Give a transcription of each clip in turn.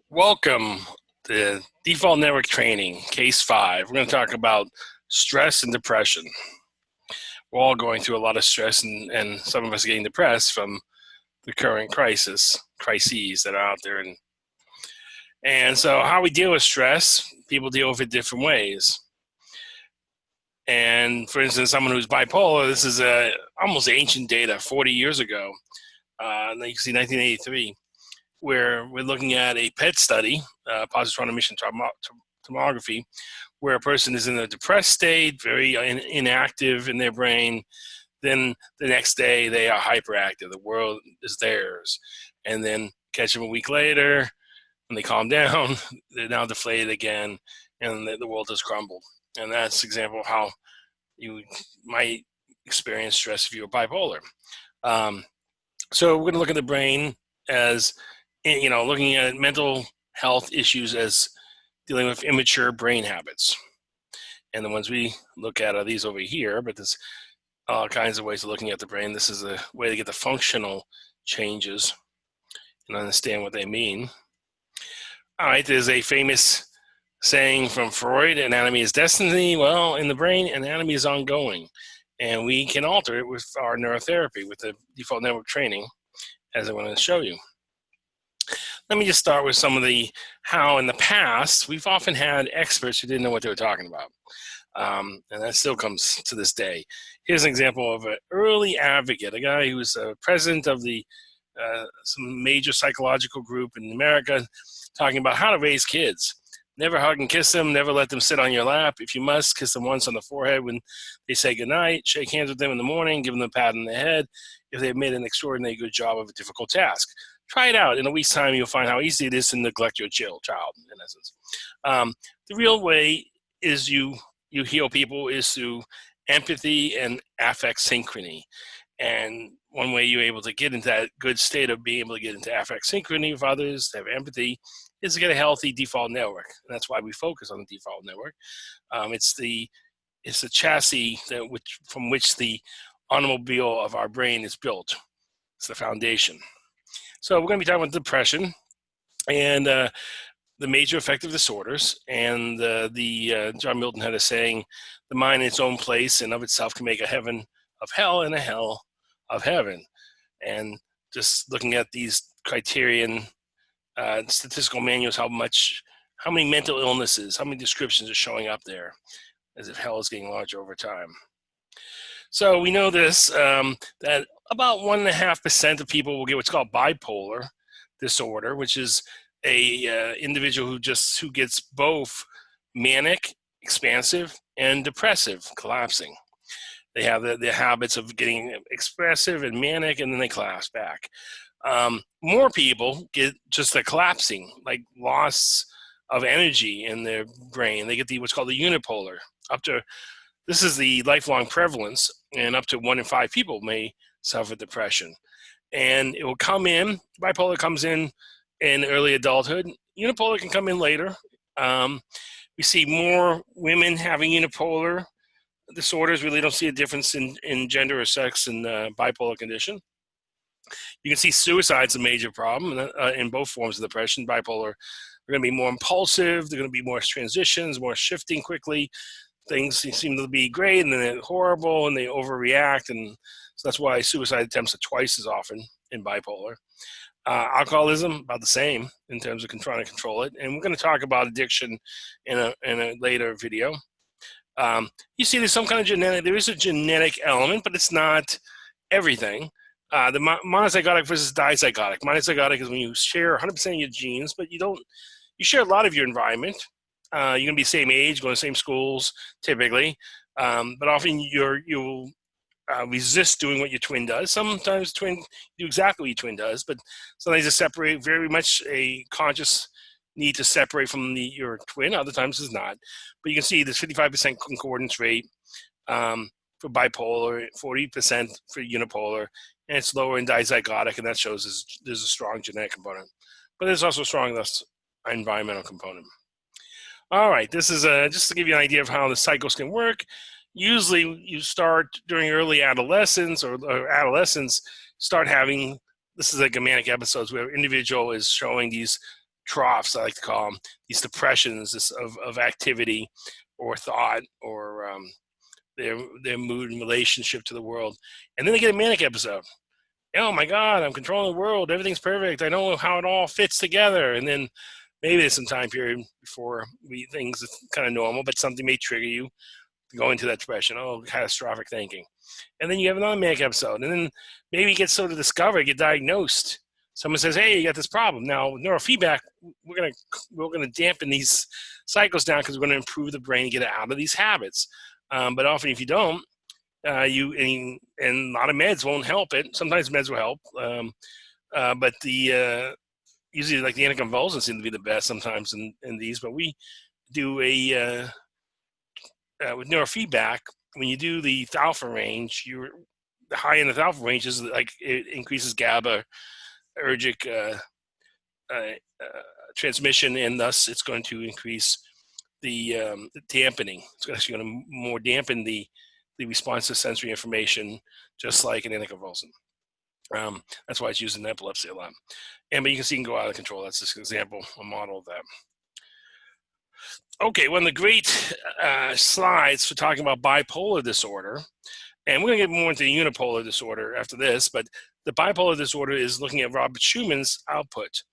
Welcome to Default Network Training, Case 5. We're going to talk about stress and depression. We're all going through a lot of stress, and some of us are getting depressed from the current crises that are out there. And so how we deal with stress, people deal with it different ways. And for instance, someone who's bipolar, this is almost ancient data, 40 years ago. You can see 1983. Where we're looking at a PET study, positron emission tomography, where a person is in a depressed state, very inactive in their brain. Then the next day they are hyperactive. The world is theirs. And then catch them a week later, when they calm down, they're now deflated again, and the world has crumbled. And that's an example of how you might experience stress if you're bipolar. So we're going to look at the brain as looking at mental health issues as dealing with immature brain habits. And the ones we look at are these over here, but there's all kinds of ways of looking at the brain. This is a way to get the functional changes and understand what they mean. All right, there's a famous saying from Freud, anatomy is destiny. Well, in the brain, anatomy is ongoing. And we can alter it with our neurotherapy, with the default network training, as I want to show you. Let me just start with some of how in the past, we've often had experts who didn't know what they were talking about. And that still comes to this day. Here's an example of an early advocate, a guy who was president of some major psychological group in America, talking about how to raise kids. Never hug and kiss them, never let them sit on your lap. If you must, kiss them once on the forehead when they say goodnight, shake hands with them in the morning, give them a pat on the head if they've made an extraordinarily good job of a difficult task. Try it out. In a week's time, you'll find how easy it is to neglect your child, in essence. The real way is you heal people is through empathy and affect synchrony. And one way you're able to get into that good state of being able to get into affect synchrony with others, to have empathy, is to get a healthy default network. And that's why we focus on the default network. It's the chassis from which the automobile of our brain is built. It's the foundation. So we're going to be talking about depression and the major affective disorders. And John Milton had a saying, the mind in its own place and of itself can make a heaven of hell and a hell of heaven. And just looking at these criterion statistical manuals, how many mental illnesses, how many descriptions are showing up there, as if hell is getting larger over time. So we know this, that about 1.5% of people will get what's called bipolar disorder, which is a individual who gets both manic, expansive, and depressive, collapsing. They have the habits of getting expressive and manic, and then they collapse back. More people get just the collapsing, like loss of energy in their brain. They get what's called the unipolar. This is the lifelong prevalence, and up to 1 in 5 people may suffer depression. And it will come in, bipolar comes in early adulthood. Unipolar can come in later. We see more women having unipolar disorders. We really don't see a difference in gender or sex in the bipolar condition. You can see suicide's a major problem in both forms of depression. Bipolar are going to be more impulsive. They're going to be more transitions, more shifting quickly. Things seem to be great, and then they're horrible, and they overreact, and so that's why suicide attempts are twice as often in bipolar. Alcoholism, about the same in terms of trying to control it, and we're going to talk about addiction in a later video. You see there's some kind of there is a genetic element, but it's not everything. The monozygotic versus dizygotic. Monozygotic is when you share 100% of your genes, but you share a lot of your environment. You're going to be the same age, going to the same schools, typically. But often you'll resist doing what your twin does. Sometimes twin do exactly what your twin does, but sometimes they separate, very much a conscious need to separate from your twin. Other times it's not. But you can see there's 55% concordance rate for bipolar, 40% for unipolar, and it's lower in dizygotic, and that shows there's a strong genetic component. But there's also a strong environmental component. All right, this is just to give you an idea of how the cycles can work. Usually you start during early adolescence or adolescence, start having, this is like a manic episodes where individual is showing these troughs, I like to call them, these depressions of activity or thought or their mood and relationship to the world. And then they get a manic episode. Oh my God, I'm controlling the world. Everything's perfect. I know how it all fits together. And then maybe there's some time period before things are kind of normal, but something may trigger you to go into that depression. Oh, catastrophic thinking. And then you have another manic episode. And then maybe you get sort of discovered, get diagnosed. Someone says, hey, you got this problem. Now, neurofeedback, we're gonna dampen these cycles down because we're going to improve the brain and get it out of these habits. But often if you don't, and a lot of meds won't help it. Sometimes meds will help, but usually like the anticonvulsants seem to be the best sometimes in these. But we do with neurofeedback. When you do the alpha range, the high end of the alpha range is like it increases GABAergic transmission, and thus it's going to increase the dampening. It's actually going to more dampen the response to sensory information, just like an anticonvulsant. That's why it's used in epilepsy a lot. But you can see it can go out of control. That's just an example, a model of that. Okay, one of the great slides for talking about bipolar disorder, and we're going to get more into the unipolar disorder after this, but the bipolar disorder is looking at Robert Schumann's output.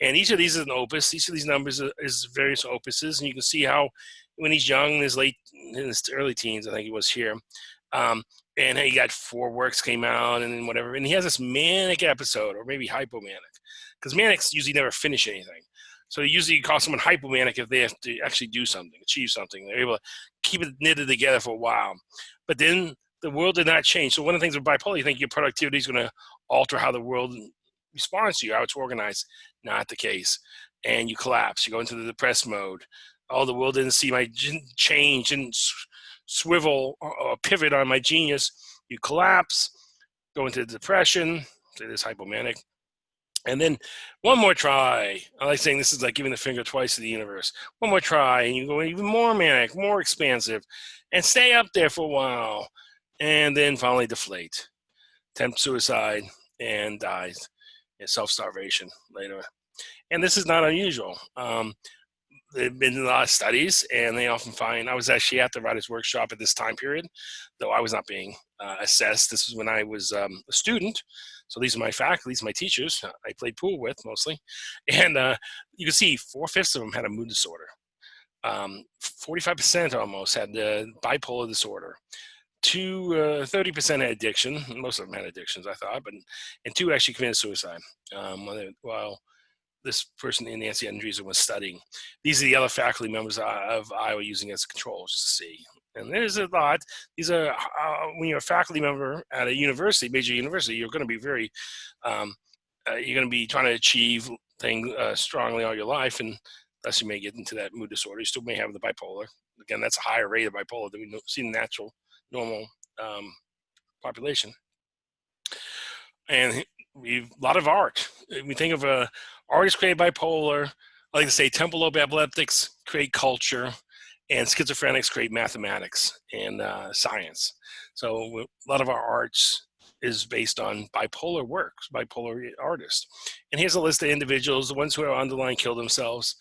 And each of these is an opus. Each of these numbers is various opuses, and you can see how when he's young, in his early teens, I think he was here, and he got 4 works came out and whatever, and he has this manic episode, or maybe hypomanic, because manics usually never finish anything. So usually you call someone hypomanic if they have to actually do something, achieve something. They're able to keep it knitted together for a while. But then the world did not change. So one of the things with bipolar, you think your productivity is going to alter how the world responds to you, how it's organized. Not the case. And you collapse. You go into the depressed mode. Oh, the world didn't see my change and swivel or pivot on my genius. You collapse, go into depression. Say this hypomanic. And then one more try. I like saying this is like giving the finger twice to the universe. One more try, and you go even more manic, more expansive, and stay up there for a while, and then finally deflate, attempt suicide, and dies. Self-starvation later. And this is not unusual. There have been a lot of studies, and they often find, I was actually at the writer's workshop at this time period, though I was not being assessed. This was when I was a student. So these are my faculty, these are my teachers I played pool with mostly. And you can see 4/5 of them had a mood disorder. 45% almost had bipolar disorder. 30% had addiction. Most of them had addictions, I thought, and 2 actually committed suicide while this person, Nancy Andreessen, was studying. These are the other faculty members of Iowa using as controls to see. And there's a lot. These are, when you're a faculty member at a university, major university, you're going to be very, you're going to be trying to achieve things strongly all your life, and thus you may get into that mood disorder. You still may have the bipolar. Again, that's a higher rate of bipolar than we see in the natural, normal population. And a lot of art. We think of artists create bipolar. I like to say temporal lobe epileptics create culture, and schizophrenics create mathematics and science. So a lot of our arts is based on bipolar works, bipolar artists. And here's a list of individuals, the ones who are underlying kill themselves.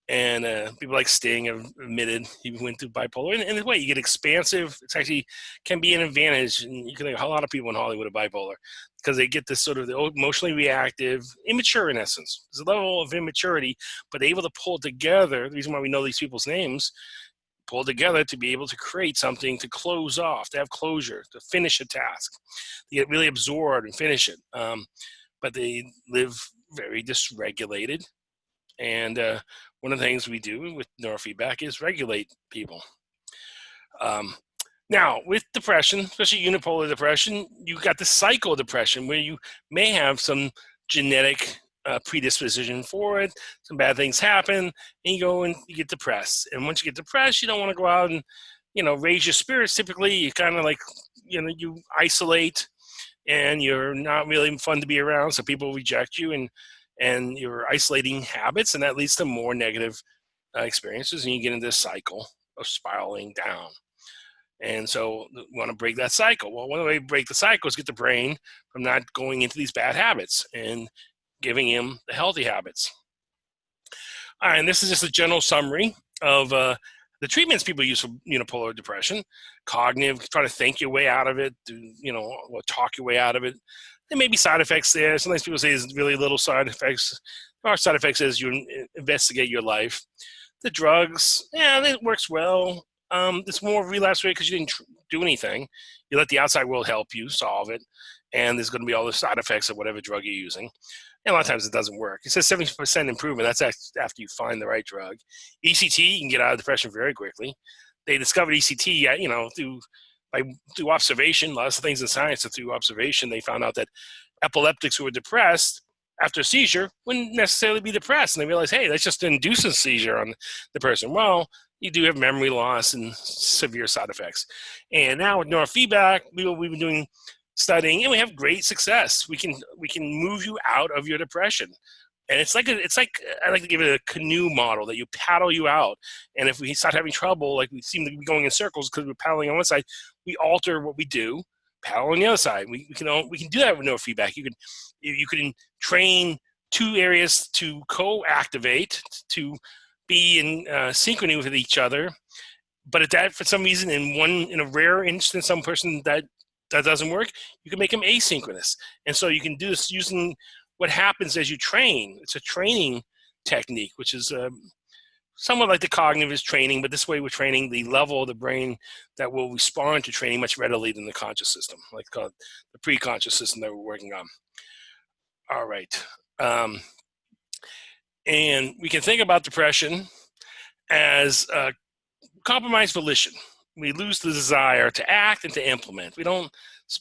And people like Sting have admitted he went through bipolar. And in a way, you get expansive. It's actually can be an advantage. And you can think a lot of people in Hollywood are bipolar because they get this sort of emotionally reactive, immature in essence. There's a level of immaturity, but they're able to pull together. The reason why we know these people's names, pull together to be able to create something to close off, to have closure, to finish a task. They get really absorbed and finish it. But they live very dysregulated. And one of the things we do with neurofeedback is regulate people. Now, with depression, especially unipolar depression, you got the cycle depression where you may have some genetic predisposition for it. Some bad things happen, and you go and you get depressed. And once you get depressed, you don't want to go out and, raise your spirits. Typically, you kind of like, you isolate, and you're not really fun to be around. So people reject you, and you're isolating habits, and that leads to more negative experiences, and you get into this cycle of spiraling down. And so we want to break that cycle. Well, one way to break the cycle is get the brain from not going into these bad habits and giving him the healthy habits. All right, and this is just a general summary of the treatments people use for unipolar depression. Cognitive, try to think your way out of it, or talk your way out of it. There may be side effects there. Sometimes people say there's really little side effects. There are side effects as you investigate your life. The drugs, yeah, it works well. It's more relapse rate because you didn't do anything. You let the outside world help you solve it, and there's going to be all the side effects of whatever drug you're using. And a lot of times it doesn't work. It says 70% improvement. That's after you find the right drug. ECT, you can get out of depression very quickly. They discovered ECT, through observation. Lots of things in science are through observation. They found out that epileptics who were depressed after a seizure wouldn't necessarily be depressed. And they realized, hey, that's just induce a seizure on the person. Well, you do have memory loss and severe side effects. And now with neurofeedback, we've been doing studying, and we have great success. We can move you out of your depression. And it's like I like to give it a canoe model that you paddle you out. And if we start having trouble, like we seem to be going in circles because we're paddling on one side, we alter what we do, paddle on the other side. We can do that with neurofeedback. You can train two areas to co-activate, to be in synchrony with each other. But if that, for some reason, in a rare instance, some person that doesn't work, you can make them asynchronous. And so you can do this using what happens as you train. It's a training technique, which is somewhat like the cognitive training, but this way we're training the level of the brain that will respond to training much readily than the conscious system, like called the pre-conscious system that we're working on. All right. And we can think about depression as compromised volition. We lose the desire to act and to implement. We don't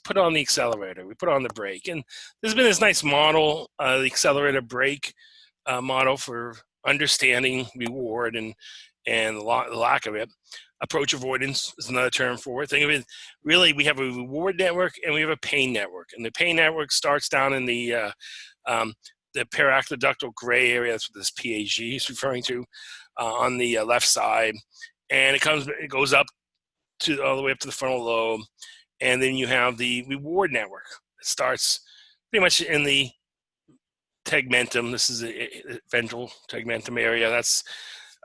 put on the accelerator, we put on the brake. And there's been this nice model, the accelerator brake model for understanding reward and the lack of it. Approach avoidance is another term for it. Think of it, really, we have a reward network and we have a pain network. And the pain network starts down in the paraqueductal gray area. That's what this PAG is referring to, on the left side. And it goes up all the way up to the frontal lobe. And then you have the reward network. It starts pretty much in the tegmentum. This is a ventral tegmentum area. That's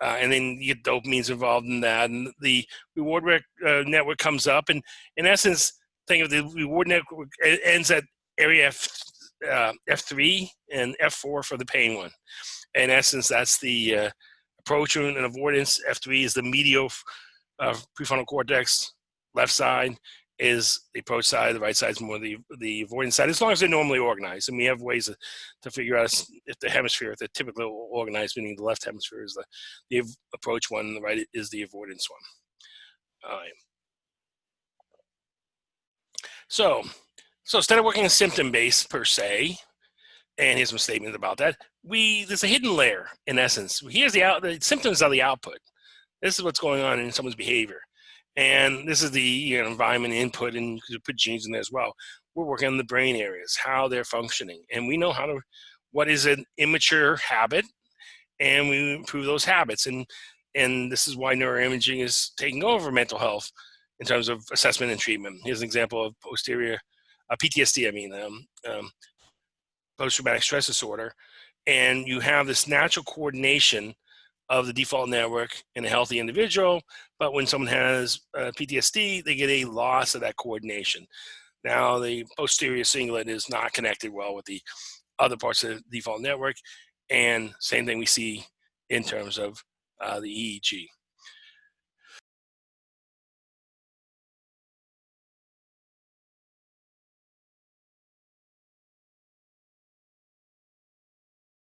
and then you get dopamines involved in that. And the reward network comes up. And in essence, think of the reward network, it ends at area F3 and F4 for the pain one. In essence, that's the approach and avoidance. F3 is the medial prefrontal cortex. Left side is the approach side. The right side is more the avoidance side, as long as they're normally organized. And we have ways to figure out if the hemisphere, if they're typically organized, meaning the left hemisphere is the approach one, and the right is the avoidance one. All right. So instead of working in symptom-based per se, and here's some statements about that, there's a hidden layer, in essence. Here's the symptoms are the output. This is what's going on in someone's behavior. And this is the environment input, and you put genes in there as well. We're working on the brain areas, how they're functioning. And we know what is an immature habit, and we improve those habits. And this is why neuroimaging is taking over mental health in terms of assessment and treatment. Here's an example of PTSD, post-traumatic stress disorder. And you have this natural coordination of the default network in a healthy individual, but when someone has PTSD, they get a loss of that coordination. Now, the posterior cingulate is not connected well with the other parts of the default network, and same thing we see in terms of the EEG.